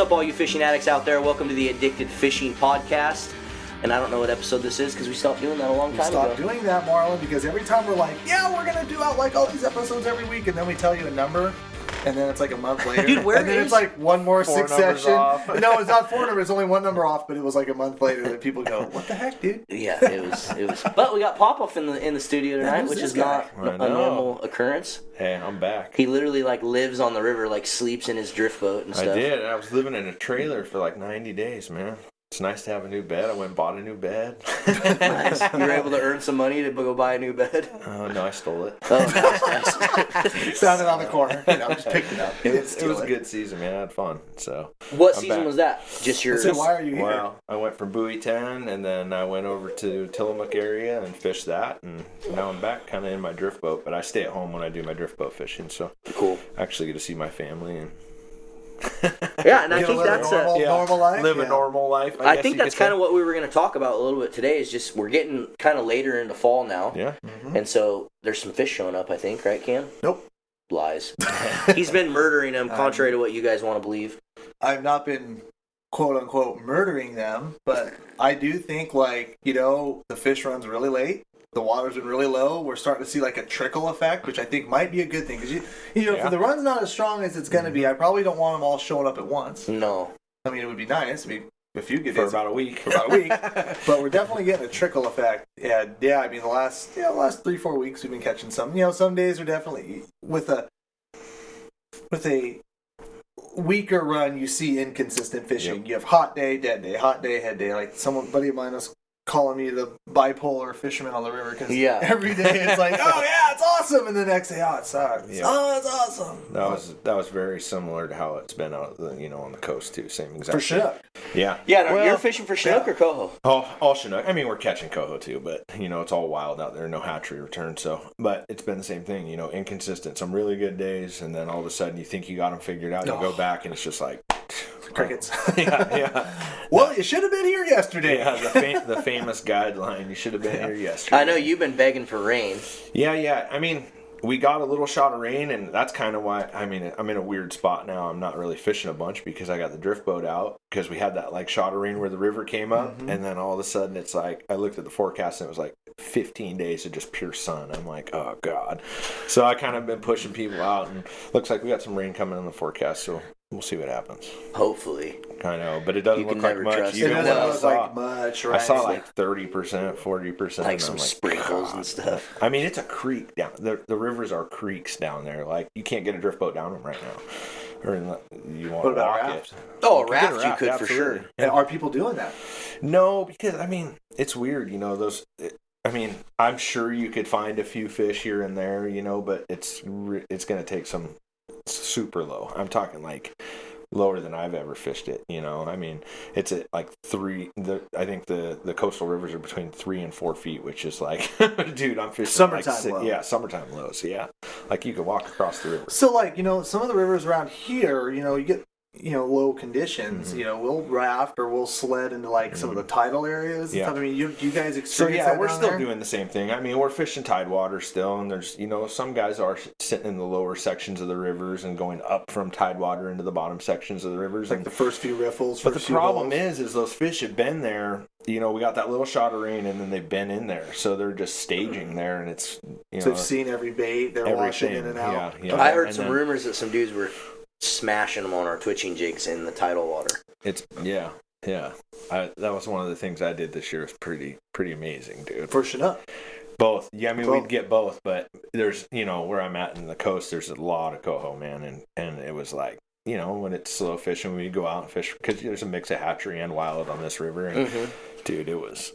up, all you fishing addicts out there? Welcome to the Addicted Fishing Podcast. And I don't know what episode this is because we stopped doing that a long time ago. We stopped doing that, Marlon, because every time we're like, yeah, we're going to do out like all these episodes every week, and then we tell you a number, and then it's like a month later. Dude, and then it's like one more four succession. Off. No, it's not 4 numbers, it's only one number off, but it was like a month later that people go, what the heck, dude? Yeah, it was. But we got Popov in the studio tonight, which is not a normal occurrence. Hey, I'm back. He literally lives on the river, sleeps in his drift boat and stuff. I did. I was living in a trailer for 90 days, man. It's nice to have a new bed. I went and bought a new bed. Nice. You were able to earn some money to go buy a new bed? No, I stole it. Oh, nice. Found it on the corner. Just picked it up. It was a good season, man. I had fun. So. What season was that? Just your... So why are you here? Well, I went from Buoy 10, and then I went over to Tillamook area and fished that, and now I'm back kind of in my drift boat, but I stay at home when I do my drift boat fishing, so cool. I actually get to see my family and... Yeah, and I think that's normal life. Live a normal life. I think that's kind of what we were going to talk about a little bit today. Is just we're getting kind of later into fall now. Yeah. Mm-hmm. And so there's some fish showing up. I think, right, Cam? Nope. Lies. He's been murdering them, contrary to what you guys want to believe. I've not been quote unquote murdering them, but I do think the fish runs really late. The water's been really low. We're starting to see a trickle effect, which I think might be a good thing. Because, if the run's not as strong as it's going to be, I probably don't want them all showing up at once. No. I mean, it would be nice. I mean, a few good for days. about a week. But we're definitely getting a trickle effect. And, I mean, the last 3-4 weeks we've been catching some. Some days are definitely, with a weaker run, you see inconsistent fishing. Yep. You have hot day, dead day, hot day, head day. Buddy of mine was calling me the bipolar fisherman on the river because every day it's like, oh yeah, it's awesome, and the next day, oh, it sucks. Yep. Oh, it's awesome. That was very similar to how it's been out, on the coast too. Same exact. For Chinook. Yeah. Yeah. Well, you're fishing for Chinook or Coho? All Chinook. I mean, we're catching Coho too, but it's all wild out there. No hatchery return. So, but it's been the same thing. Inconsistent. Some really good days, and then all of a sudden you think you got them figured out. You go back, and it's just like. Crickets. Yeah. Well, you should have been here yesterday. Yeah, the famous guideline. You should have been here yesterday. I know you've been begging for rain. Yeah. I mean, we got a little shot of rain, and that's kind of why. I mean, I'm in a weird spot now. I'm not really fishing a bunch because I got the drift boat out because we had that shot of rain where the river came up, and then all of a sudden it's I looked at the forecast and it was 15 days of just pure sun. I'm like, oh god. So I kind of been pushing people out, and looks like we got some rain coming in the forecast. So. We'll see what happens. Hopefully. I know, but it doesn't look like much. It doesn't look like much, right? I saw 30%, 40%. Like some sprinkles and stuff. I mean, it's a creek down. The rivers are creeks down there. You can't get a drift boat down them right now. Or you want to walk it. Oh, a raft you could for sure. And are people doing that? No, because, I mean, it's weird, I'm sure you could find a few fish here and there, but it's going to take some super low. I'm talking lower than I've ever fished it. I mean, it's at 3. I think the coastal rivers are between 3 and 4 feet, which is dude, I'm fishing summertime low. Yeah, summertime lows. Yeah, you could walk across the river. So some of the rivers around here, you get low conditions. We'll raft or we'll sled into some of the tidal areas. Yeah. I mean, you guys experience that? So yeah, we're still there? doing the same thing. I mean, we're fishing tidewater still, and there's some guys are sitting in the lower sections of the rivers and going up from tidewater into the bottom sections of the rivers, the first few riffles. But the problem is those fish have been there. We got that little shot of rain, and then they've been in there, so they're just staging there, and it's so they've seen every bait. They're washing in and out. Yeah. I heard some rumors that some dudes were smashing them on our twitching jigs in the tidal water. Yeah. That was one of the things I did this year. It's pretty amazing, dude. For Chinook. Both. Yeah, I mean, we'd get both, but there's, where I'm at in the coast, there's a lot of coho, man, and it was when it's slow fishing, we'd go out and fish, because there's a mix of hatchery and wild on this river, and dude, it was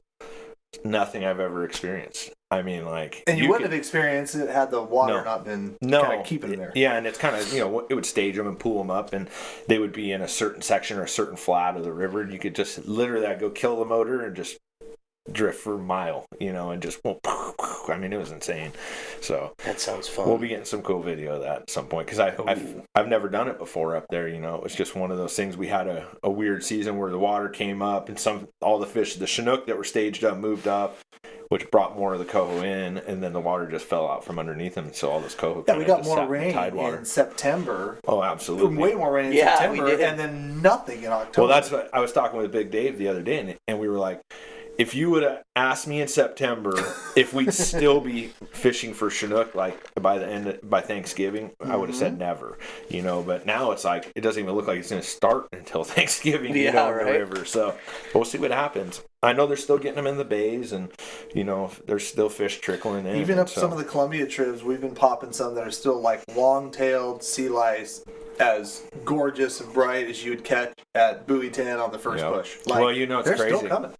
nothing I've ever experienced. I mean, and you wouldn't have experienced it had the water not been kind of keeping them there. Yeah, and it's kind of, it would stage them and pull them up, and they would be in a certain section or a certain flat of the river, and you could just literally, I'd go kill the motor and just drift for a mile, and just, I mean, it was insane. So that sounds fun. We'll be getting some cool video of that at some point, because I've never done it before up there. It was just one of those things. We had a weird season where the water came up, and all the fish, the Chinook that were staged up, moved up. which brought more of the coho in, and then the water just fell out from underneath them. So all this coho Yeah, we got just more sat in the rain tidewater. in September. Oh, absolutely. Way more rain in Yeah, we September, did. and then nothing in October. Well, that's what I was talking with Big Dave the other day, and we were like, if you would have asked me in September if we'd still be fishing for Chinook like by Thanksgiving, I would have said never, But now it's like it doesn't even look like it's going to start until Thanksgiving, in the river. So we'll see what happens. I know they're still getting them in the bays, and there's still fish trickling in. Even up some of the Columbia trips, we've been popping some that are still like long-tailed sea lice, as gorgeous and bright as you would catch at buoy 10 on the first push. Like, well, it's they're crazy. Still coming.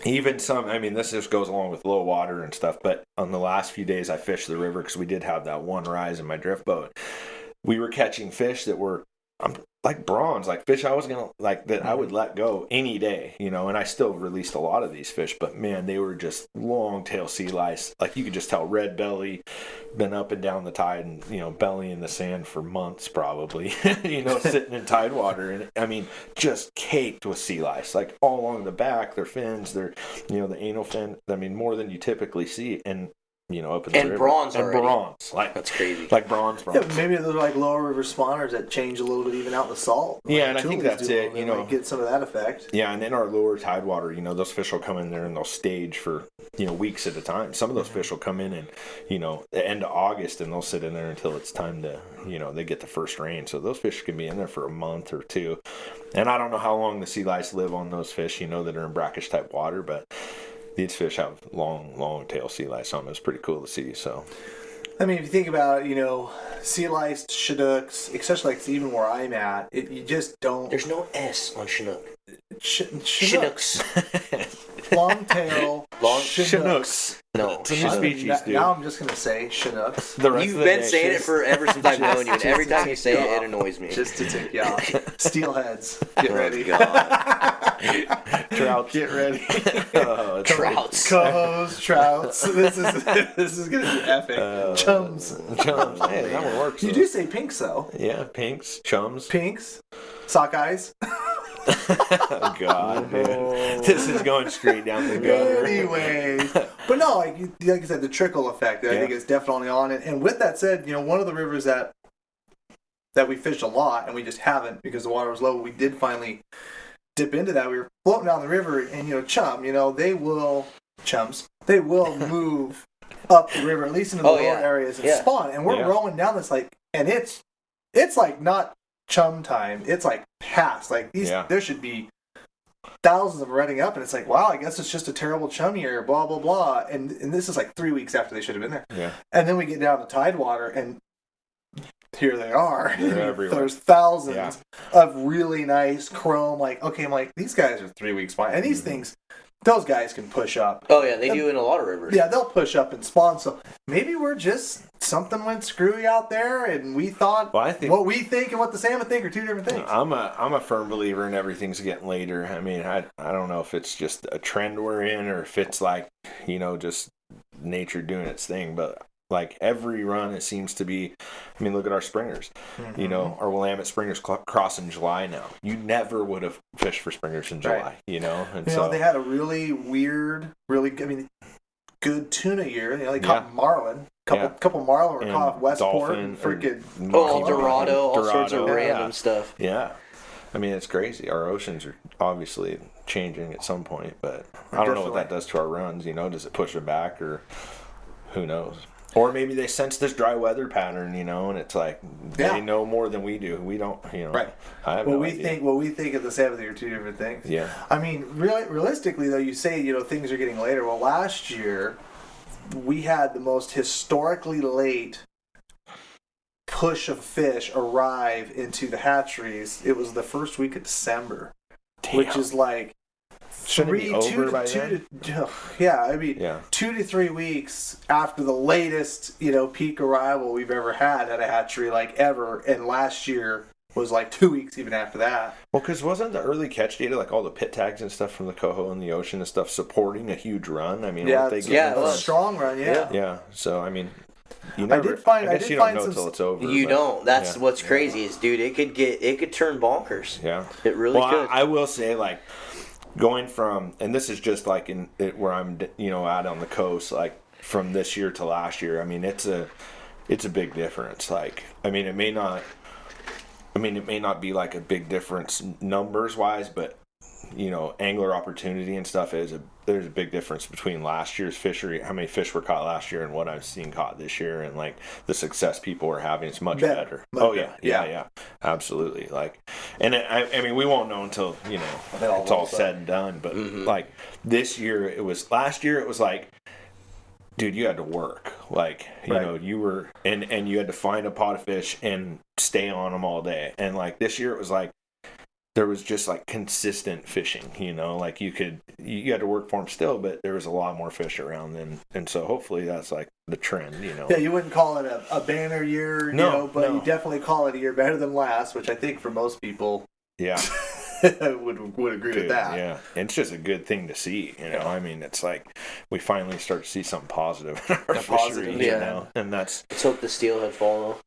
Even some, this just goes along with low water and stuff, but on the last few days I fished the river because we did have that one rise in my drift boat. We were catching fish that were like bronze, like fish I was going to, like that I would let go any day, and I still released a lot of these fish, but man, they were just long tail sea lice. Like you could just tell red belly, been up and down the tide and, belly in the sand for months probably, sitting in tide water. And just caked with sea lice, like all along the back, their fins, their, the anal fin, more than you typically see. And, up in the river. Bronze and already. Bronze. Like, that's crazy. Like bronze. Yeah, maybe they're like lower river spawners that change a little bit even out the salt. Yeah, and I think that's it. Get some of that effect. Yeah, and in our lower tide water, those fish will come in there and they'll stage for, weeks at a time. Some of those fish will come in and, the end of August, and they'll sit in there until it's time to, they get the first rain. So those fish can be in there for a month or two. And I don't know how long the sea lice live on those fish, that are in brackish type water, but these fish have long tail sea lice on them. It's pretty cool to see. So, if you think about sea lice, Chinooks, especially like even where I'm at, you just don't. There's no S on Chinook. Chinooks. Long tail. Chinooks. No, it's a new species, dude. Now I'm just gonna say Chinooks. You've been saying it ever since I've known you, and every time you say it, it annoys me. Just to tick you off. Steelheads, get ready. Trouts, get ready. Trouts, cohos, trouts. This is gonna be epic. Chums. Hey, that one works. You do say pinks though. Yeah, pinks, chums, sockeyes. Oh God, man. This is going straight down the gutter. Anyway, but no, like I said, the trickle effect I think is definitely on it. And with that said, one of the rivers that we fished a lot and we just haven't because the water was low. We did finally dip into that. We were floating down the river, and chum, they will move up the river, at least into the lower areas, and spawn. And we're rowing down this and it's like not chum time. It's like past there should be thousands of them running up, and it's like, wow, I guess it's just a terrible chum year, blah blah blah. And this is like 3 weeks after they should have been there. Yeah. And then we get down to tidewater, and here they are. They're everywhere. There's thousands of really nice chrome. I'm like, these guys are 3 weeks behind, and these things. Those guys can push up. Oh, yeah, they do in a lot of rivers. Yeah, they'll push up and spawn. So maybe we're just, something went screwy out there, and we thought what we think and what the salmon think are two different things. I'm a firm believer in everything's getting later. I don't know if it's just a trend we're in or if it's like, just nature doing its thing. But like every run, it seems to be, look at our springers. Our Willamette springers cross in July now. You never would have fished for springers in July, And so they had a really weird, good tuna year. They caught marlin. Couple marlin were caught Westport and freaking Dorado, all sorts of random stuff. Yeah. It's crazy. Our oceans are obviously changing at some point, but I don't know what that does to our runs. Does it push it back or who knows? Or maybe they sense this dry weather pattern, and it's like they know more than we do. We don't, Right. I have what no we idea. think, what we think of the Sabbath are two different things. Yeah. Realistically though, you say things are getting later. Well, last year we had the most historically late push of fish arrive into the hatcheries. It was the first week of December, which is like. Shouldn't it be over by then? 2 to 3 weeks after the latest, peak arrival we've ever had at a hatchery, ever. And last year was 2 weeks even after that. Well, because wasn't the early catch data, all the pit tags and stuff from the Coho in the ocean and stuff supporting a huge run? It was a strong run, Yeah. So, you never, I guess you don't know until it's over. You don't. That's what's crazy is, dude, it could turn bonkers. Yeah. It really could. I will say, going from, and this is just like where I'm, out on the coast, like from this year to last year. I mean, it's a big difference. Like, I mean, it may not be like a big difference numbers wise, but angler opportunity and stuff there's a big difference between last year's fishery, how many fish were caught last year, and what I've seen caught this year, and like the success people are having is much better. Yeah, absolutely. Like, and I mean, we won't know until it's all said and done. But like last year it was like, dude, you had to work. Like, you were and you had to find a pot of fish and stay on them all day. And like this year it was like, there was just like consistent fishing, like you had to work for them still, but there was a lot more fish around and so hopefully that's like the trend, Yeah, you wouldn't call it a banner year, but you definitely call it a year better than last, which I think for most people, would agree with that. Yeah, and it's just a good thing to see, I mean, it's like we finally start to see something positive in our fishery, and that's. Let's hope the steelhead follow.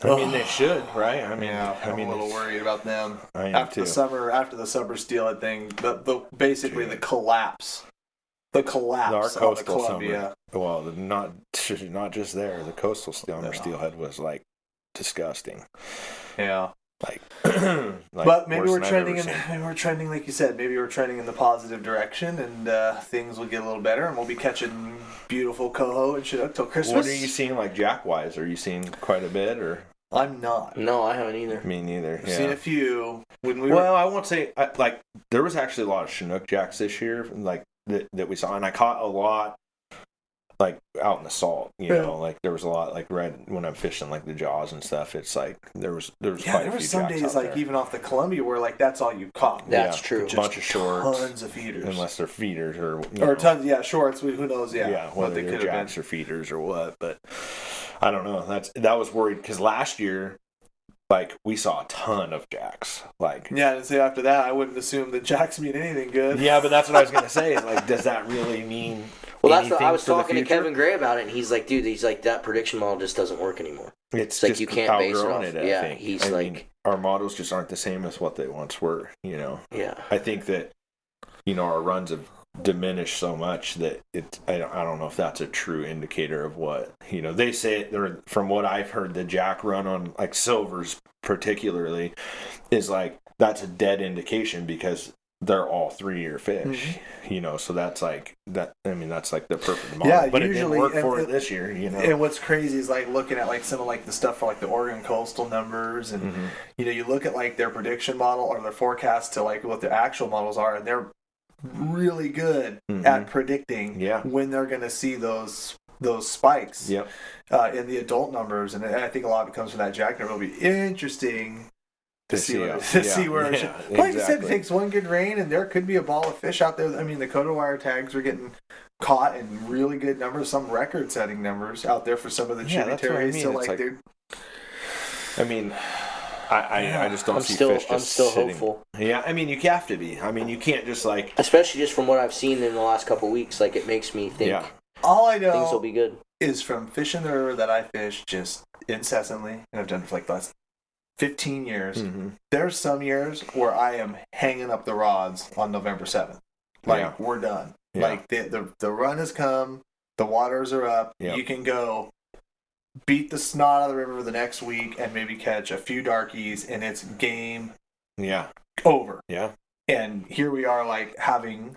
I mean, they should, right? I mean, I'm a little worried about them. After the summer steelhead thing, the collapse. The collapse our of the Columbia. Summer, well, not just there. The coastal steelhead was like disgusting. Yeah. Like but maybe we're trending like you said, maybe we're trending in the positive direction, and things will get a little better, and we'll be catching beautiful coho and Chinook till Christmas. What are you seeing like jack-wise? Are you seeing quite a bit, or? I'm not. No, I haven't either. Me neither. I've seen a few. I won't say like there was actually a lot of Chinook jacks this year, like that we saw, and I caught a lot like out in the salt, like there was a lot, like right when I'm fishing like the jaws and stuff, it's like there was quite a few some jacks days out like there. Even off the Columbia where like that's all you caught. That's true. A bunch of shorts, tons of feeders, unless they're feeders or tons, shorts. Who knows? Whether they're jacks or feeders or what. But I don't know. That was worried because last year, like we saw a ton of jacks. Like and say after that, I wouldn't assume that jacks mean anything good. Yeah, but that's what I was gonna say. Is like, does that really mean? Well, that's what I was talking to Kevin Gray about it, and he's like, dude, that prediction model just doesn't work anymore. It's like just you can't base it off. I think. He's like, mean, our models just aren't the same as what they once were. Yeah. I think that our runs have diminished so much that I don't know if that's a true indicator of what they say. From what I've heard, the jack run on like silvers particularly is like that's a dead indication because they're all 3-year fish, so that's like that. I mean, that's like the perfect model, but usually, it didn't work for it this year, And what's crazy is like looking at like some of like the stuff for like the Oregon coastal numbers, and you look at like their prediction model or their forecast to like what the actual models are, and they're really good at predicting when they're going to see those spikes in the adult numbers, and I think a lot of it comes from that jack number. It'll be interesting to see where like you said, it takes one good rain and there could be a ball of fish out there. I mean, the Coho wire tags are getting caught in really good numbers, some record-setting numbers out there for some of the tributaries. So like they're. I mean, I just don't see fish just I'm still sitting. hopeful. Yeah, I mean, you have to be. I mean, you can't just like. Especially just from what I've seen in the last couple of weeks, like it makes me think. Yeah. All I know things will be good. Is from fishing the river that I fish just incessantly, and I've done it for like the last 15 years. There's some years where I am hanging up the rods on November 7th. Like we're done. Yeah. Like the run has come, the waters are up. Yep. You can go beat the snot out of the river the next week and maybe catch a few darkies, and it's game. Over. Yeah. And here we are, like having.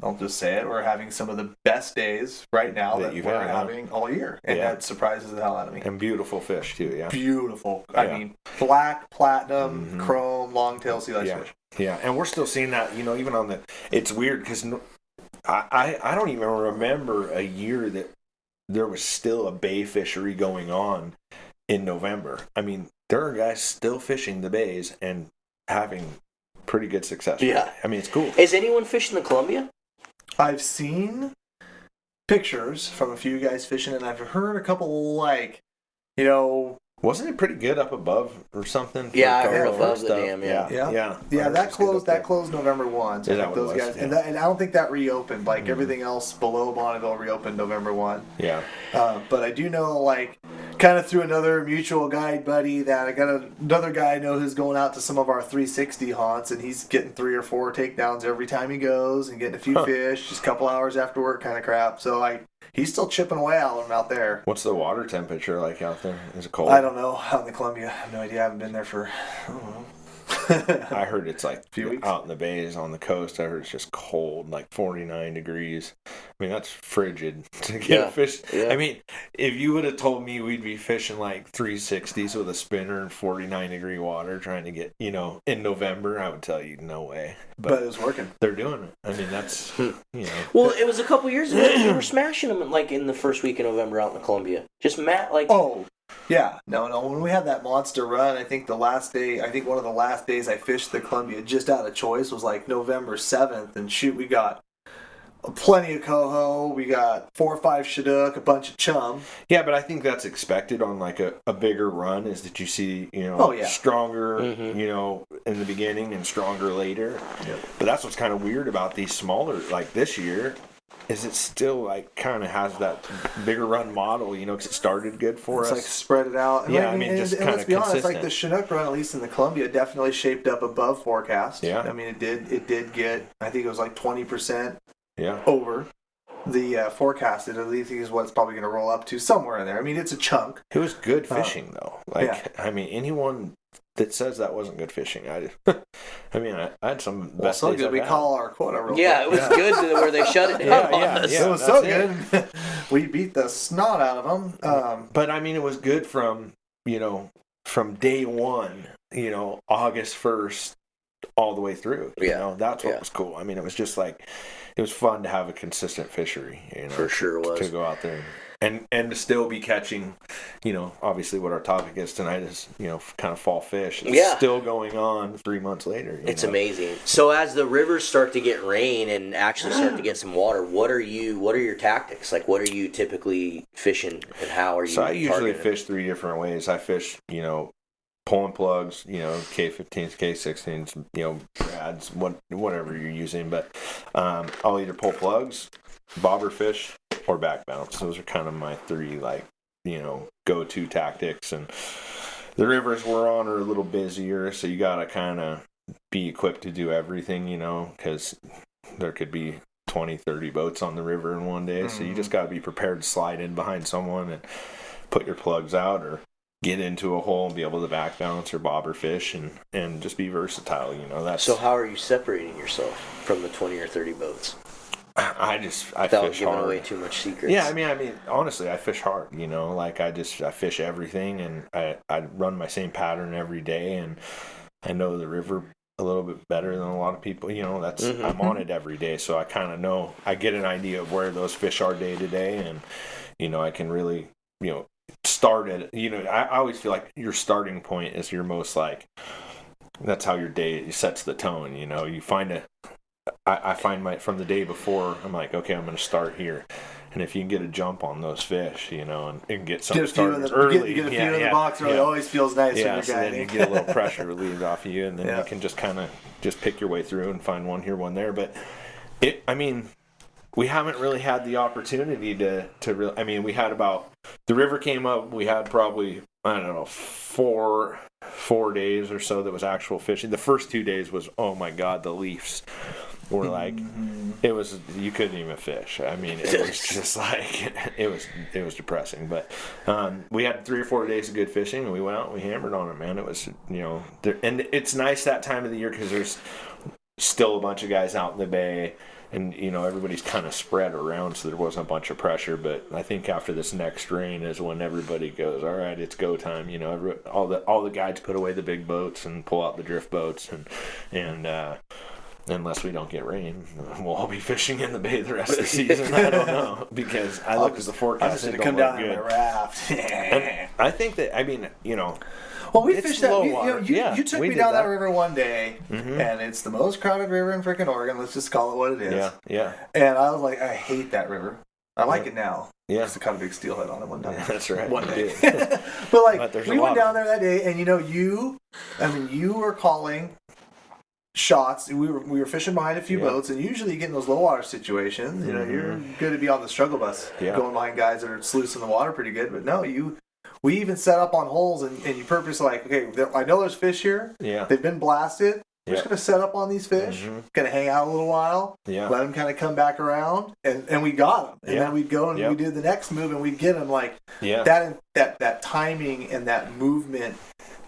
I'll just say it. We're having some of the best days right now that we're having all year, and that surprises the hell out of me. And beautiful fish too, beautiful. I mean, black, platinum, chrome, longtail sea lice fish. Yeah, and we're still seeing that. Even on the. It's weird because I don't even remember a year that there was still a bay fishery going on in November. I mean, there are guys still fishing the bays and having pretty good success. Yeah, I mean, it's cool. Is anyone fishing the Columbia? I've seen pictures from a few guys fishing, and I've heard a couple wasn't it pretty good up above or something? Yeah, I heard above the dam. Yeah. That closed November 1. So like those guys, and I don't think that reopened. Like everything else below Bonneville reopened November 1. Yeah. But I do know, like, kind of through another mutual guide buddy that I got another guy I know who's going out to some of our 360 haunts, and he's getting 3 or 4 takedowns every time he goes and getting a few fish, just a couple hours after work kind of crap. So he's still chipping away at them out there. What's the water temperature like out there? Is it cold? I don't know. Out in the Columbia, I have no idea. I haven't been there for, I don't know. I heard it's like few weeks. Out in the bays on the coast. I heard it's just cold, like 49 degrees. I mean, that's frigid to get a fish. Yeah. I mean, if you would have told me we'd be fishing like 360s with a spinner in 49-degree water trying to get, in November, I would tell you no way. But it was working. They're doing it. I mean, that's, Well, it was a couple years ago. You were smashing them like in the first week of November out in the Columbia. Just Oh. Yeah, no. When we had that monster run, I think one of the last days I fished the Columbia just out of choice was like November 7th. And shoot, we got plenty of coho, we got 4 or 5 Chinook, a bunch of chum. Yeah, but I think that's expected on like a bigger run is that you see, stronger, in the beginning and stronger later. Yep. But that's what's kind of weird about these smaller, like this year, is it still like kind of has that bigger run model, because it started good for us. It's like spread it out. Yeah, I mean, just kind of let's be honest, like consistent. the Chinook run, at least in the Columbia, definitely shaped up above forecast. Yeah. I mean, it did get, I think it was like 20% Yeah. over the forecasted. At least is what it's probably going to roll up to somewhere in there. I mean, it's a chunk. It was good fishing though. I mean, anyone that says that wasn't good fishing, I had some best so days good. I've We had. call our quota real quick. it was good to where they shut it down on us. It was so good. We beat the snot out of them. But I mean, it was good from day one, August 1st all the way through. That's what was cool. I mean, it was just like, it was fun to have a consistent fishery, For sure it was. To go out there and to still be catching, obviously what our topic is tonight is, kind of fall fish. It's still going on 3 months later. It's amazing. So as the rivers start to get rain and actually start to get some water, what are your tactics? Like, what are you typically fishing and how are you? So I usually targeting? fish 3 different ways. I fish, pulling plugs, K15s, K16s, brads, whatever you're using. But I'll either pull plugs, bobber fish, or back bounce. Those are kind of my 3, go-to tactics. And the rivers we're on are a little busier, so you got to kind of be equipped to do everything, because there could be 20, 30 boats on the river in one day. So you just got to be prepared to slide in behind someone and put your plugs out or get into a hole and be able to back bounce or bobber fish and just be versatile, That's So how are you separating yourself from the 20 or 30 boats? I Without fish giving hard. away too much secrets. Yeah, I mean, honestly, I fish hard. I fish everything, and I run my same pattern every day, and I know the river a little bit better than a lot of people. That's I'm on it every day, so I kind of know. I get an idea of where those fish are day to day, and I can really start at. I always feel like your starting point is your most that's how your day sets the tone. You find I find from the day before, I'm like, okay, I'm going to start here. And if you can get a jump on those fish, and get some started early. You get a few in the box, it always feels nice when you're so then you get a little pressure relieved off of you, and then you can just kind of just pick your way through and find one here, one there. But we haven't really had the opportunity to really, we had the river came up, we had probably, I don't know, four days or so that was actual fishing. The first 2 days was, oh my God, the leafs were like, you couldn't even fish. It was just like, it was depressing. But we had 3 or 4 days of good fishing, and we went out and we hammered on it, man. It was, and it's nice that time of the year because there's still a bunch of guys out in the bay. And, everybody's kind of spread around, so there wasn't a bunch of pressure. But I think after this next rain is when everybody goes, all right, it's go time. All the guides put away the big boats and pull out the drift boats. And unless we don't get rain, we'll all be fishing in the bay the rest of the season. I don't know. Because I looked at the forecast and it don't look good. In my raft. And I think that, well, we it's fished that. low water. You took we me did down that river one day, Mhm. and it's the most crowded river in freaking Oregon. Let's just call it what it is. Yeah. And I was like, I hate that river. I like it now. Yeah. Just caught a big steelhead on it one time. Yeah, that's right. One You day. did. But there's we a went lot down there that day, and you were calling shots. We were fishing behind a few boats, and usually you get in those low water situations. You're good to be on the struggle bus, going behind guys that are sluicing the water pretty good. But no, we even set up on holes and you purpose like, okay, I know there's fish here. Yeah. They've been blasted. We're just going to set up on these fish, going to hang out a little while, let them kind of come back around, and we got them. And then we'd go and we'd do the next move, and we'd get them. Like, that timing and that movement,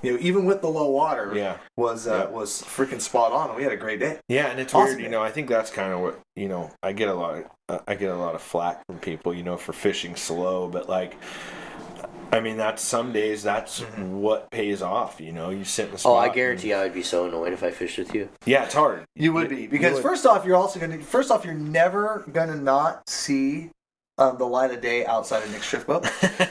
even with the low water, was freaking spot on, and we had a great day. Yeah, and it's awesome, weird, I think that's kind of what, I get a lot of flack from people, for fishing slow, but like, I mean, some days that's what pays off, you sit in the spot. Oh, I guarantee I would be so annoyed if I fished with you. Yeah, it's hard. You would be. Because first off, you're never going to not see the light of day outside of Nick's drift boat.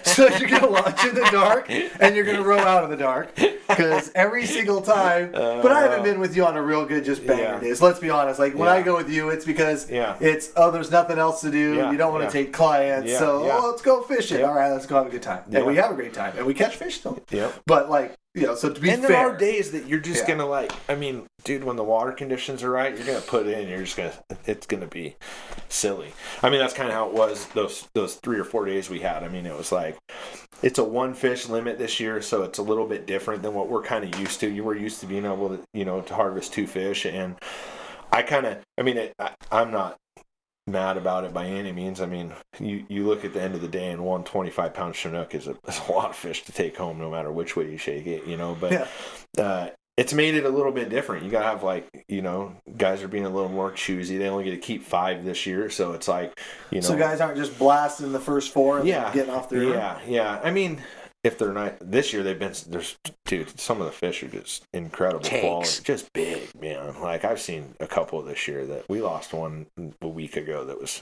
So you're going to launch in the dark, and you're going to row out in the dark. Because every single time, but I haven't been with you on a real good just banger days. Let's be honest. Like, when I go with you, it's because it's, there's nothing else to do. You don't want to take clients. Let's go fishing. All right, let's go have a good time. And we have a great time. And we catch fish still. But, like, so to be fair. And there are days that you're just going to, dude, when the water conditions are right, you're going to put it in. It's going to be silly. I mean, that's kind of how it was those 3 or 4 days we had. I mean, it was like, it's a 1 fish limit this year, so it's a little bit different than what we're kind of used to. You were used to being able to, to harvest 2 fish. And I'm not mad about it by any means. I mean, you look at the end of the day, and 125-pound Chinook is a lot of fish to take home, no matter which way you shake it, But it's made it a little bit different. You gotta have guys are being a little more choosy. They only get to keep 5 this year, so it's like, So guys aren't just blasting the first 4 and getting off their Yeah. I mean, if they're not this year, dude, some of the fish are just incredible quality, just big, man. Like, I've seen a couple this year that we lost one a week ago that was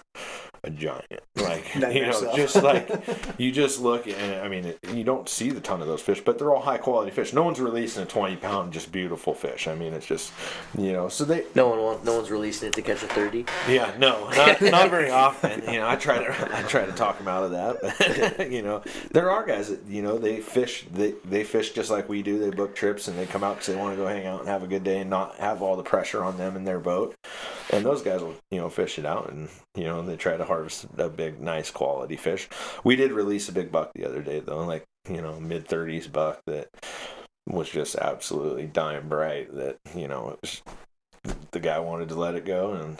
a giant. Like, just like, you just look and you don't see the ton of those fish, but they're all high quality fish. No one's releasing a 20-pound just beautiful fish. I mean, it's just, so they no one's releasing it to catch a 30. Yeah, no, not very often. I try to talk them out of that, but there are guys that they fish just like we do. They book trips and they come out because they want to go hang out and have a good day and not have all the pressure on them in their boat. And those guys will fish it out, and they try to harvest a big, nice quality fish. We did release a big buck the other day though, like mid-30s buck that was just absolutely dying bright. That it was, the guy wanted to let it go, and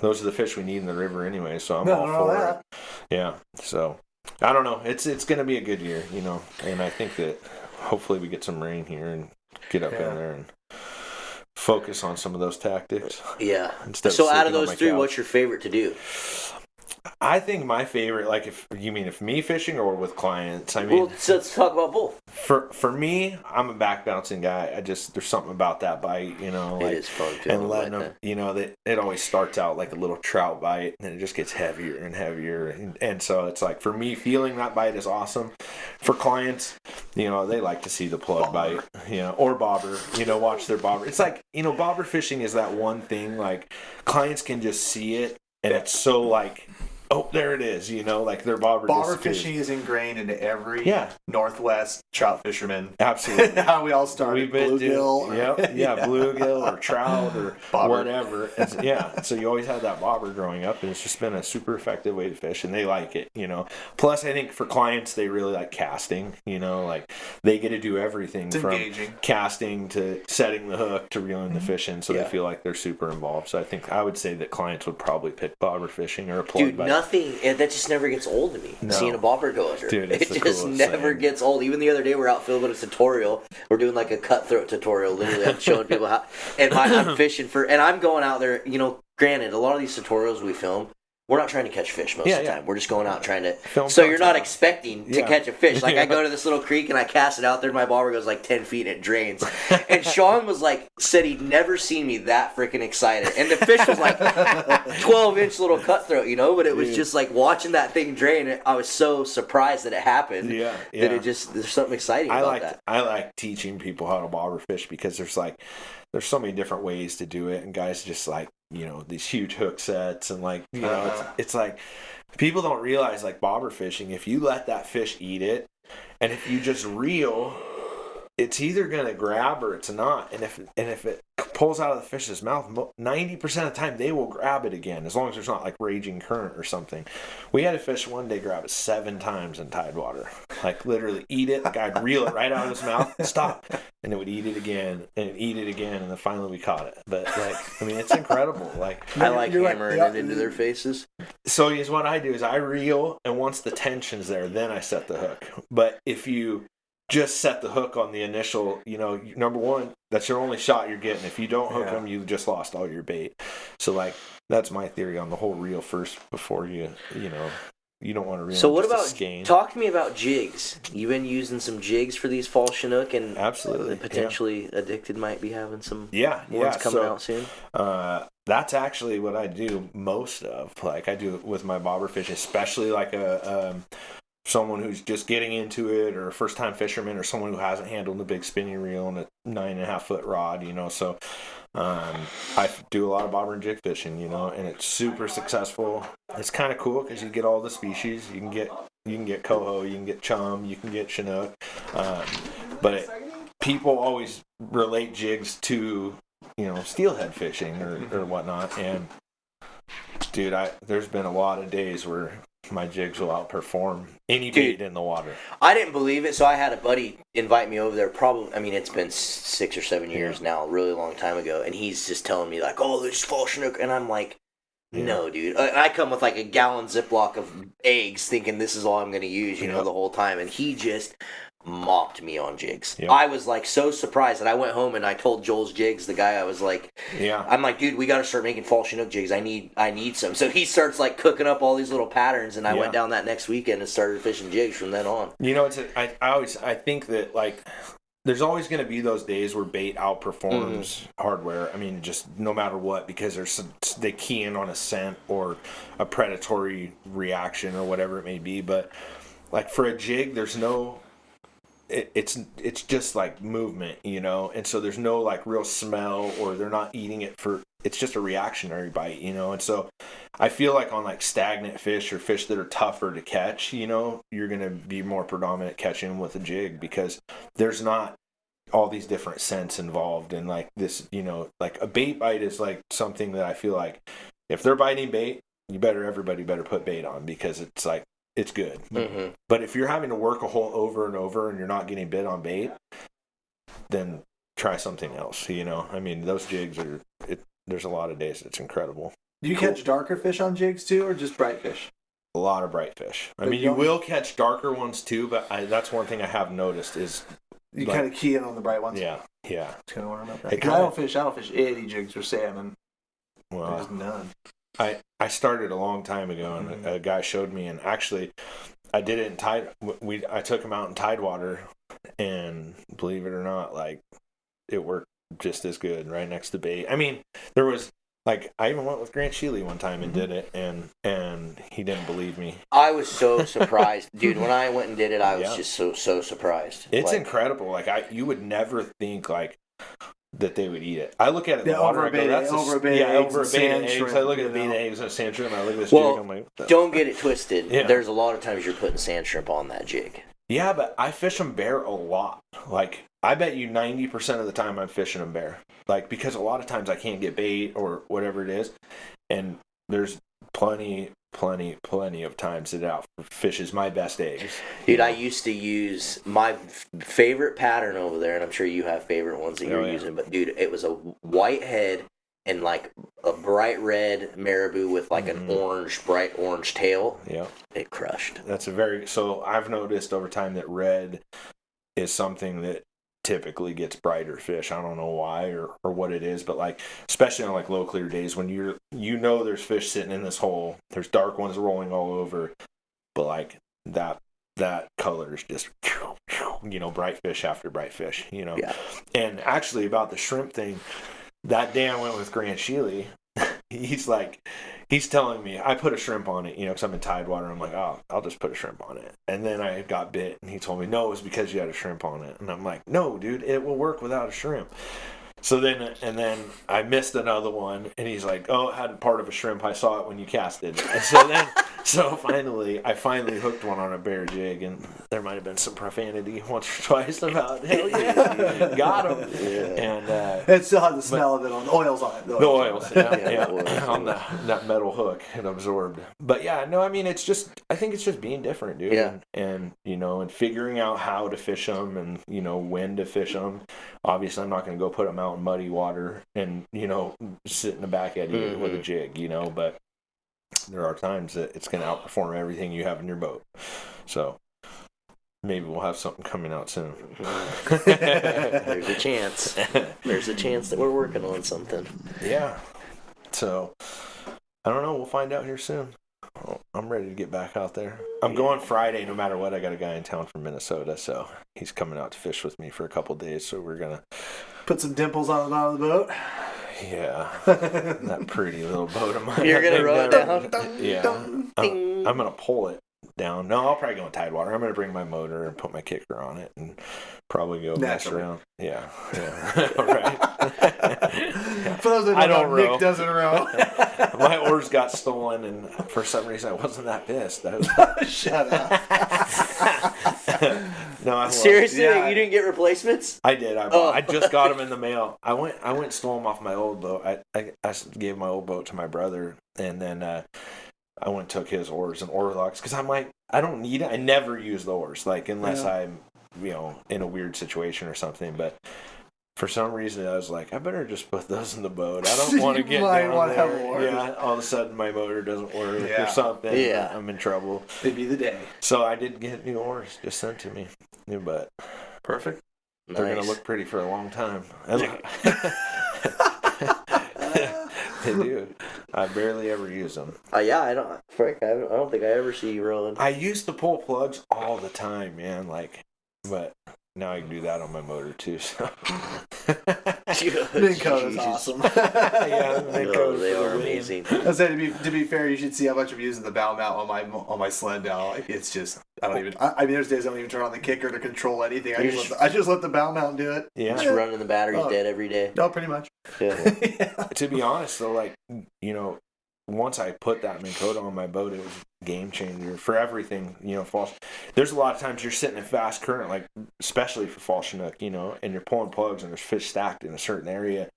those are the fish we need in the river anyway. So I'm all for it. Yeah, so. I don't know. It's going to be a good year, and I think that hopefully we get some rain here and get up in there and focus on some of those tactics. Yeah. So out of those 3, what's your favorite to do? I think my favorite, like, if me fishing or with clients, so let's talk about both. For me, I'm a back bouncing guy. there's something about that bite, like, it is fun and letting them, that it always starts out like a little trout bite, and then it just gets heavier and heavier, and so it's like, for me, feeling that bite is awesome. For clients, they like to see the plug bite, or bobber, watch their bobber. It's like, bobber fishing is that one thing, like, clients can just see it, and it's so like, oh, there it is, like their bobber fishing is ingrained into every Northwest trout fisherman. Absolutely. How we all started, bluegill. Bluegill or trout or whatever. So you always had that bobber growing up, and it's just been a super effective way to fish, and they like it, Plus, I think for clients, they really like casting, like they get to do everything from engaging. Casting to setting the hook to reeling the fish in, so they feel like they're super involved. So I would say that clients would probably pick bobber fishing or a plug bite. Nothing that just never gets old to me. No. Seeing a bobber go under, dude, it just never gets old. Even the other day, we're out filming a tutorial. We're doing like a cutthroat tutorial. Literally, I'm showing people how, and I'm fishing and I'm going out there. Granted, a lot of these tutorials we film, we're not trying to catch fish most of the time. We're just going out trying to film. So you're not expecting to catch a fish. Like I go to this little creek and I cast it out there, and my bobber goes like 10 feet and it drains. And Sean was like, said he'd never seen me that freaking excited. And the fish was like 12-inch little cutthroat, but it was just like watching that thing drain. I was so surprised that it happened. That it just, there's something exciting about that. I like teaching people how to bobber fish, because there's so many different ways to do it, and guys just like, these huge hook sets, and like, it's like, people don't realize, like, bobber fishing, if you let that fish eat it, and if you just reel, it's either gonna grab or it's not. And if it pulls out of the fish's mouth, 90% of the time they will grab it again, as long as there's not like raging current or something. We had a fish one day grab it 7 times in tidewater, like literally eat it. The guy'd reel it right out of his mouth, stop, and it would eat it again and eat it again, and then finally we caught it. But like, I mean, it's incredible. Like I like hammering it into their faces. So is what I do is I reel, and once the tension's there, then I set the hook. But if you just set the hook on the initial, number one, that's your only shot you're getting. If you don't hook them, you just lost all your bait. So like, that's my theory on the whole reel first before you don't want to reel. So what about, talk to me about jigs. You've been using some jigs for these fall Chinook, and absolutely potentially Addicted might be having some ones coming out soon. That's actually what I do most of. Like I do it with my bobber fish, especially like someone who's just getting into it, or a first time fisherman, or someone who hasn't handled a big spinning reel and a 9.5 foot rod, so I do a lot of bobber and jig fishing, and it's super successful. It's kind of cool because you get all the species. You can get Coho, you can get chum, you can get Chinook, but people always relate jigs to steelhead fishing or whatnot. And dude, there's been a lot of days where my jigs will outperform any bait in the water. I didn't believe it, so I had a buddy invite me over there. Probably, I mean, it's been 6 or 7 years now, a really long time ago, and he's just telling me like, "Oh, there's fall Chinook," and I'm like, "No, dude." I come with like a gallon Ziploc of eggs, thinking this is all I'm going to use, the whole time, and he just mopped me on jigs. I was like so surprised that I went home and I told Joel's Jigs, the guy, I was like, I'm like, dude, we got to start making fall Chinook jigs. I need some. So he starts like cooking up all these little patterns, and I went down that next weekend and started fishing jigs from then on. I think that like there's always going to be those days where bait outperforms hardware. I mean, just no matter what, because they key in on a scent or a predatory reaction or whatever it may be. But like for a jig, there's no. It's just like movement, and so there's no like real smell, or they're not eating it it's just a reactionary bite, and so I feel like on like stagnant fish or fish that are tougher to catch, you're going to be more predominant catching with a jig because there's not all these different scents involved. And like this, like a bait bite is like something that I feel like if they're biting bait, everybody better put bait on, because it's like, it's good. But if you're having to work a hole over and over and you're not getting bit on bait, then try something else. I mean, those jigs there's a lot of days it's incredible. Do you catch darker fish on jigs too, or just bright fish? A lot of bright fish. I mean, you will catch darker ones too, but that's one thing I have noticed is you kind of key in on the bright ones. Yeah. That's kind of where I'm at. I don't fish any jigs or salmon. Well, there's none. I started a long time ago, and a guy showed me, and actually I did it in I took him out in tidewater, and believe it or not, like it worked just as good right next to bait. I mean, there was like, I even went with Grant Sheely one time and did it, and he didn't believe me. I was so surprised, dude. When I went and did it, I was just so surprised. It's incredible. Like you would never think like that they would eat it. I look at it in the water. I go, that's over a bait and eggs. I look at the bait and eggs and sand shrimp. And I look at this jig. I'm like, don't get it twisted. There's a lot of times you're putting sand shrimp on that jig. Yeah, but I fish them bare a lot. Like I bet you 90% of the time I'm fishing them bare. Like because a lot of times I can't get bait or whatever it is, and there's plenty of times that out fishes my best eggs. Dude, I used to use my favorite pattern over there, and I'm sure you have favorite ones that you're using, but dude, it was a white head and like a bright red marabou with like an bright orange tail. Yeah. It crushed. So I've noticed over time that red is something that typically gets brighter fish. I don't know why or what it is, but like especially on like low clear days when there's fish sitting in this hole, there's dark ones rolling all over, but like that color is just bright fish after bright fish. And actually about the shrimp thing, that day I went with Grant Sheely. He's telling me, I put a shrimp on it, because I'm in tidewater. I'm like, oh, I'll just put a shrimp on it. And then I got bit, and he told me, no, it was because you had a shrimp on it. And I'm like, no, dude, it will work without a shrimp. So then I missed another one, and he's like, "Oh, it had part of a shrimp. I saw it when you cast it." And so I finally hooked one on a bear jig, and there might have been some profanity once or twice about, hell yeah, got him. Yeah. And it still had the smell of it on the oils on it. The oils, yeah. On that metal hook, it absorbed. But yeah, no, I mean, I think it's just being different, dude. Yeah. And and figuring out how to fish them, and when to fish them. Obviously, I'm not going to go put them out in muddy water and sit in the back eddy with a jig, but there are times that it's going to outperform everything you have in your boat. So maybe we'll have something coming out soon. There's a chance. There's a chance that we're working on something. Yeah. So I don't know. We'll find out here soon. I'm ready to get back out there. I'm going Friday no matter what. I got a guy in town from Minnesota, so he's coming out to fish with me for a couple days. So we're going to put some dimples on the bottom of the boat. Yeah. That pretty little boat of mine. You're going to row it down? Yeah. I'm going to pull it down. No, I'll probably go in Tidewater. I'm going to bring my motor and put my kicker on it and probably go mess around. Yeah. Right. For those that don't know, Nick doesn't row. My oars got stolen, and for some reason I wasn't that pissed. Shut up. No, I seriously, you didn't get replacements? I did. I just got them in the mail. I went stole them off my old boat. I gave my old boat to my brother, and then I went and took his oars and oar locks because I'm like, I don't need it. I never use the oars, like unless I'm in a weird situation or something. But for some reason, I was like, I better just put those in the boat. I don't want to get down there. Yeah, all of a sudden my motor doesn't work or something. Yeah, I'm in trouble. It'd be the day. So I did get new oars just sent to me. But perfect. Nice. They're gonna look pretty for a long time. They do. I barely ever use them. Yeah, I don't think I ever see you rowing. I used to pull plugs all the time, man. But now I can do that on my motor too. So. Minn Kota is awesome. Yeah, they are amazing. I said to be fair, you should see how much I'm using the bow mount on my sled now. Like, it's just I mean, there's days I don't even turn on the kicker to control anything. I just let the bow mount do it. Yeah, just running the batteries dead every day. No, pretty much. Yeah. To be honest, though, once I put that Minn Kota on my boat, it was a game changer for everything. Fall. There's a lot of times you're sitting in fast current, like especially for fall Chinook, and you're pulling plugs and there's fish stacked in a certain area,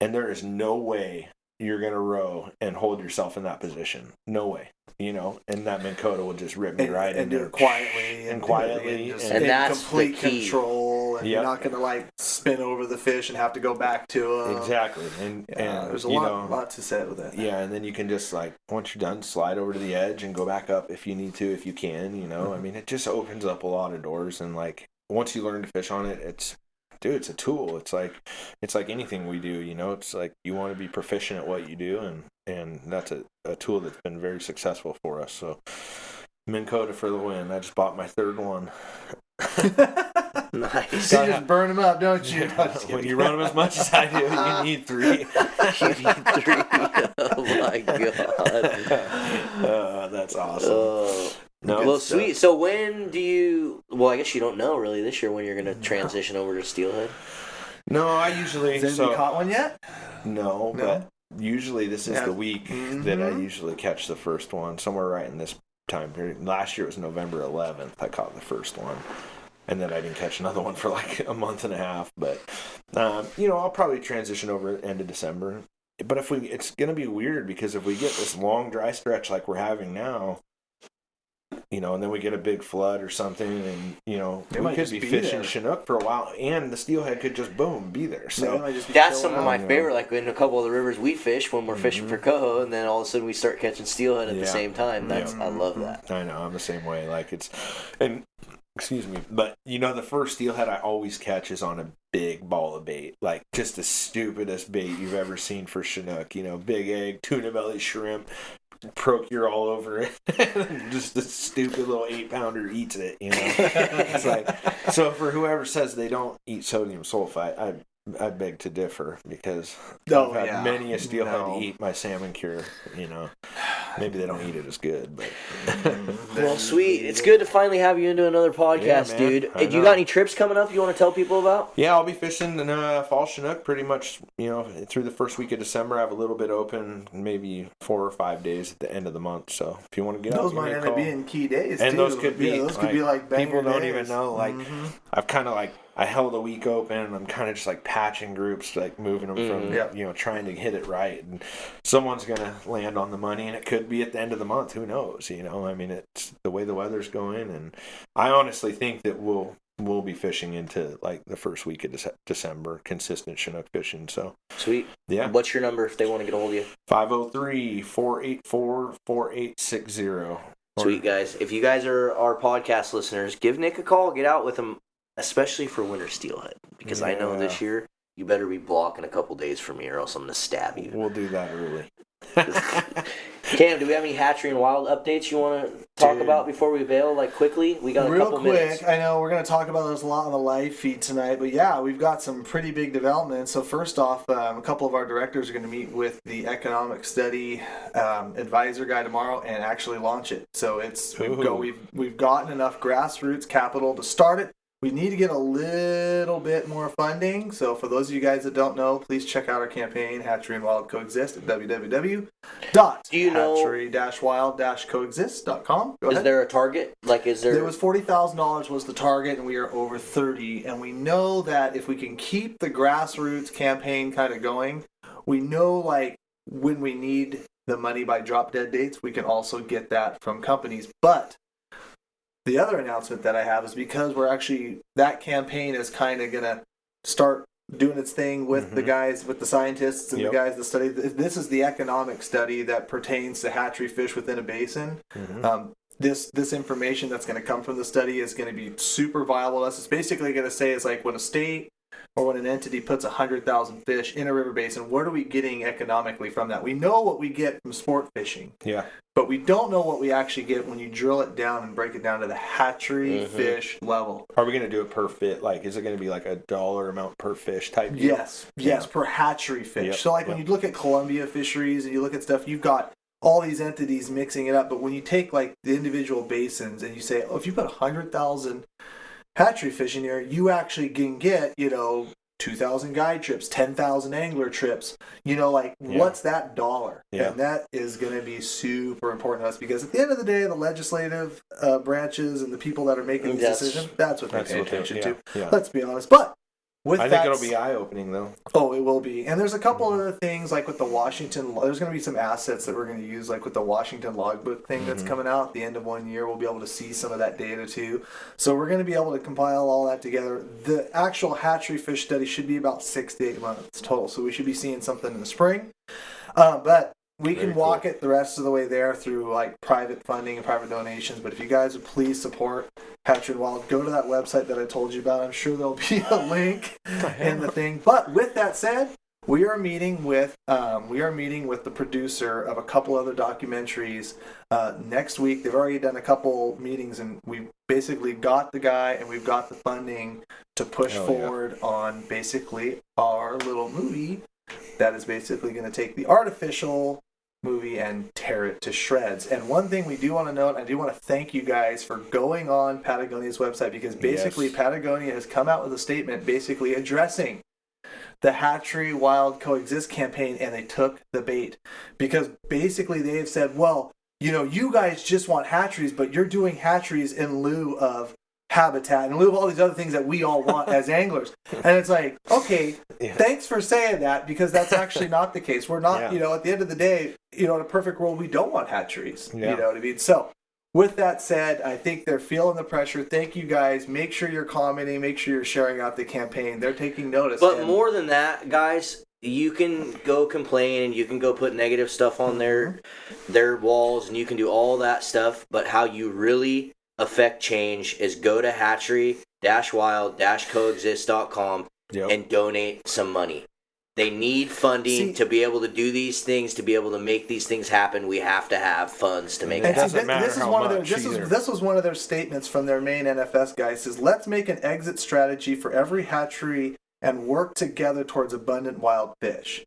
and there is no way you're gonna row and hold yourself in that position. No way. And that Minn Kota will just rip me right into it quietly and that's complete control, and you're not gonna spin over the fish and have to go back to them. Exactly, and there's a lot to say with that. Yeah, and then you can just once you're done, slide over to the edge and go back up if you need to, if you can. Mm-hmm. I mean, it just opens up a lot of doors, and once you learn to fish on it, it's a tool. It's like anything we do. It's like you want to be proficient at what you do, and that's a tool that's been very successful for us. So Minn Kota for the win. I just bought my third one. Nice. You just burn them up, don't you? When you run them as much as I do, you need 3. You need 3. Oh my god. That's awesome. No, well, sweet. So when do you? Well, I guess you don't know really this year when you're going to transition over to steelhead. No, I usually. Have you caught one yet? No, but usually this is the week that I usually catch the first one, somewhere right in this time period. Last year it was November 11th. I caught the first one, and then I didn't catch another one for a month and a half. But I'll probably transition over at the end of December. But it's going to be weird because if we get this long dry stretch like we're having now. And then we get a big flood or something, and we could be fishing Chinook for a while, and the steelhead could just be there. So that's some of my favorite. Like in a couple of the rivers we fish when we're fishing for Coho, and then all of a sudden we start catching steelhead at the same time. I love that. I know, I'm the same way. Excuse me, but the first steelhead I always catch is on a big ball of bait, like just the stupidest bait you've ever seen for Chinook. Big egg, tuna belly shrimp. Procure all over it. Just the stupid little 8-pounder eats it, It's so for whoever says they don't eat sodium sulfite, I beg to differ because I've had many a steelhead eat my salmon cure, Maybe they don't eat it as good, but Well, sweet. It's good to finally have you into another podcast, man. dude. I Do you know. got any trips coming up you want to tell people about? yeah, I'll be fishing in fall Chinook pretty much, through the first week of December. I have a little bit open, maybe 4 or 5 days at the end of the month. So if you want to get out, Those give me might a end up call. being key days, And too. those could be, those could be like banger people don't days. even know. Like I've kind of I held a week open, and I'm kind of just like patching groups, like moving them from trying to hit it right. And someone's gonna land on the money, and it could be at the end of the month. Who knows? I mean, it's the way the weather's going, and I honestly think that we'll be fishing into like the first week of December, consistent Chinook fishing. So Sweet. yeah. What's your number if they want to get a hold of you? 503-484-4860. Sweet, guys. If you guys are our podcast listeners, give Nick a call. Get out with him, especially for winter steelhead. Because I know this year you better be blocking a couple days for me or else I'm going to stab you. We'll do that early. Cam, do we have any hatchery and wild updates you want to talk about before we bail, quickly? We got a couple minutes. I know we're going to talk about this a lot on the live feed tonight, but yeah, we've got some pretty big developments. So first off, a couple of our directors are going to meet with the economic study advisor guy tomorrow and actually launch it. So we've gotten enough grassroots capital to start it. We need to get a little bit more funding. So for those of you guys that don't know, please check out our campaign, Hatchery and Wild Coexist, at www.hatchery-wild-coexist.com. Is there a target? There was $40,000 was the target, and we are over 30. And we know that if we can keep the grassroots campaign kind of going, we know when we need the money by drop dead dates, we can also get that from companies. But the other announcement that I have is because that campaign is kind of going to start doing its thing with the guys, with the scientists and the guys that study. This is the economic study that pertains to hatchery fish within a basin. This information that's going to come from the study is going to be super viable to us. It's basically going to say it's like when a state or when an entity puts 100,000 fish in a river basin, what are we getting economically from that? We know what we get from sport fishing. Yeah. But we don't know what we actually get when you drill it down and break it down to the hatchery fish level. Are we going to do it per fit? Is it going to be like a dollar amount per fish type deal? Yes, per hatchery fish. So when you look at Columbia fisheries and you look at stuff, you've got all these entities mixing it up. But when you take the individual basins and you say, if you put 100,000 hatchery fish in here, you actually can get, 2,000 guide trips, 10,000 angler trips. What's that dollar? Yeah. And that is going to be super important to us because at the end of the day, the legislative branches and the people that are making these decisions, that's what they pay attention to. Yeah. Let's be honest. But I think it'll be eye-opening, though. Oh, it will be. And there's a couple other things, with the Washington, there's going to be some assets that we're going to use, with the Washington logbook thing that's coming out at the end of 1 year. We'll be able to see some of that data, too. So we're going to be able to compile all that together. The actual hatchery fish study should be about 6 to 8 months total. So we should be seeing something in the spring. But we can walk it the rest of the way there through private funding and private donations. But if you guys would please support Hatchery and Wild, go to that website that I told you about. I'm sure there'll be a link in the thing. But with that said, we are meeting with the producer of a couple other documentaries next week. They've already done a couple meetings, and we've basically got the guy and we've got the funding to push forward on basically our little movie that is basically going to take the artificial movie and tear it to shreds. And one thing we do want to note, I do want to thank you guys for going on Patagonia's website because basically Patagonia has come out with a statement basically addressing the Hatchery Wild Coexist campaign, and they took the bait because basically they have said, well, you guys just want hatcheries, but you're doing hatcheries in lieu of habitat, in lieu of all these other things that we all want as anglers. And it's okay, thanks for saying that because that's actually not the case. We're not, at the end of the day, in a perfect world, we don't want hatcheries. You know what I mean? So with that said, I think they're feeling the pressure. Thank you guys. Make sure you're commenting. Make sure you're sharing out the campaign. They're taking notice. But more than that, guys, you can go complain and you can go put negative stuff on their walls and you can do all that stuff. But how you really affect change is go to hatchery-wild-coexist.com and donate some money. They need funding to be able to do these things, to be able to make these things happen. We have to have funds to make it happen. This was one of their statements from their main NFS guy. It says, let's make an exit strategy for every hatchery and work together towards abundant wild fish.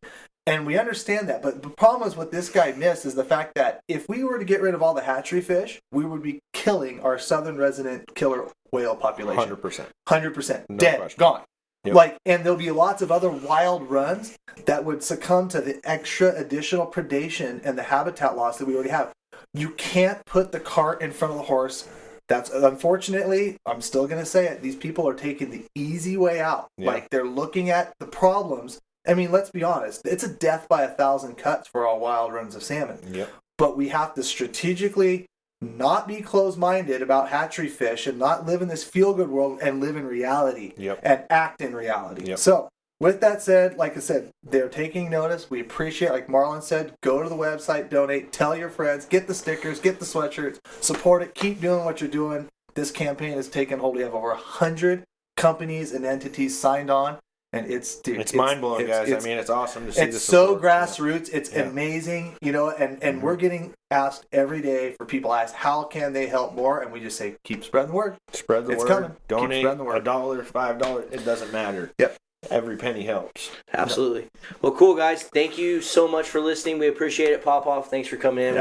And we understand that, but the problem is what this guy missed is the fact that if we were to get rid of all the hatchery fish, we would be killing our southern resident killer whale population. 100%. 100%. No Dead. question. Gone. Yep. And there'll be lots of other wild runs that would succumb to the extra additional predation and the habitat loss that we already have. You can't put the cart in front of the horse. That's unfortunately, I'm still going to say it. These people are taking the easy way out. Yeah. They're looking at the problems. I mean, let's be honest. It's a death by 1,000 cuts for all wild runs of salmon. Yep. But we have to strategically not be closed-minded about hatchery fish and not live in this feel-good world and live in reality and act in reality. Yep. So with that said, like I said, they're taking notice. We appreciate, like Marlon said, go to the website, donate, tell your friends, get the stickers, get the sweatshirts, support it, keep doing what you're doing. This campaign has taken hold. We have over 100 companies and entities signed on. And it's mind-blowing, guys. I mean, it's awesome to see this. It's so support. grassroots. It's amazing, and we're getting asked every day for people ask, how can they help more? And we just say, keep spreading the word. Spread the word. Coming. Donate the word. $1, $5. It doesn't matter. Yep. Every penny helps. Absolutely. Well, cool, guys. Thank you so much for listening. We appreciate it. Popov, thanks for coming in.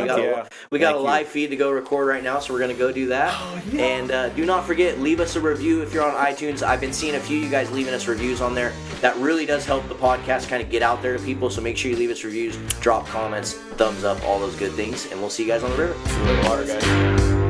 We got a live feed to go record right now, so we're going to go do that. Oh, yeah. And do not forget, leave us a review if you're on iTunes. I've been seeing a few of you guys leaving us reviews on there. That really does help the podcast kind of get out there to people, so make sure you leave us reviews, drop comments, thumbs up, all those good things, and we'll see you guys on the river. See you in the water, guys.